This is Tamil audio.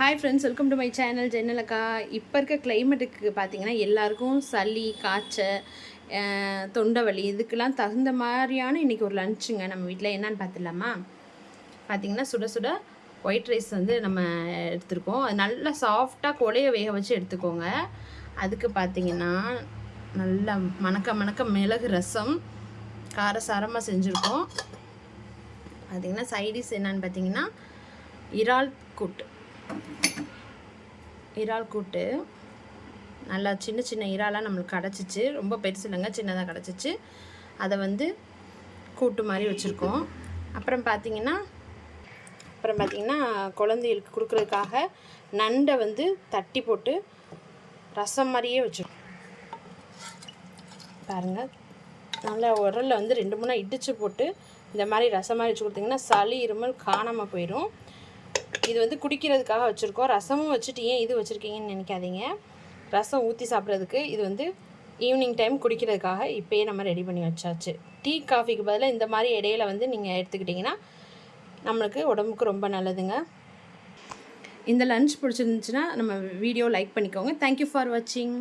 Hi friends, welcome to my channel ஜென்னலக்கா. இப்போ இருக்க கிளைமேட்டுக்கு பார்த்தீங்கன்னா எல்லாருக்கும் சளி, காய்ச்சல், தொண்டை வலி இதுக்கெல்லாம் தகுந்த மாதிரியான இன்றைக்கி ஒரு லஞ்சுங்க நம்ம வீட்டில். என்னன்னு பார்த்துடலாமா? பார்த்திங்கன்னா சுட சுட ஒயிட் ரைஸ் வந்து நம்ம எடுத்துருக்கோம். அது நல்லா சாஃப்டாக கொலைய வேக வச்சு எடுத்துக்கோங்க. அதுக்கு பார்த்திங்கன்னா நல்லா மணக்க மிளகு ரசம் காரசாரமாக செஞ்சுருக்கோம். பார்த்திங்கன்னா சைடிஷ் என்னன்னு பார்த்தீங்கன்னா இறால் கூட்டு நல்லா சின்ன சின்ன இறாலாக நம்மளுக்கு கிடச்சிச்சு. ரொம்ப பெருசு இல்லைங்க, சின்னதாக கிடச்சிச்சு. அதை வந்து கூட்டு மாதிரி வச்சுருக்கோம். அப்புறம் பார்த்திங்கன்னா குழந்தைகளுக்கு கொடுக்குறதுக்காக நண்டை வந்து தட்டி போட்டு ரசம் மாதிரியே வச்சுருக்கோம். பாருங்கள், நல்லா உரலில் வந்து 2-3 இடித்து போட்டு இந்த மாதிரி ரசம் மாதிரி வச்சு கொடுத்திங்கன்னா சளி இருமல் காணாமல் போயிடும். இது வந்து குடிக்கிறதுக்காக வச்சுருக்கோம். ரசமும் வச்சுட்டு ஏன் இது வச்சுருக்கீங்கன்னு நினைக்காதீங்க. ரசம் ஊற்றி சாப்பிட்றதுக்கு, இது வந்து ஈவினிங் டைம் குடிக்கிறதுக்காக இப்போயே நம்ம ரெடி பண்ணி வச்சாச்சு. டீ காஃபிக்கு பதிலாக இந்த மாதிரி இடையில வந்து நீங்கள் எடுத்துக்கிட்டிங்கன்னா நம்மளுக்கு உடம்புக்கு ரொம்ப நல்லதுங்க. இந்த லன்ச் பிடிச்சிருந்துச்சுன்னா நம்ம வீடியோ லைக் பண்ணிக்கோங்க. தேங்க்யூ ஃபார் வாட்சிங்.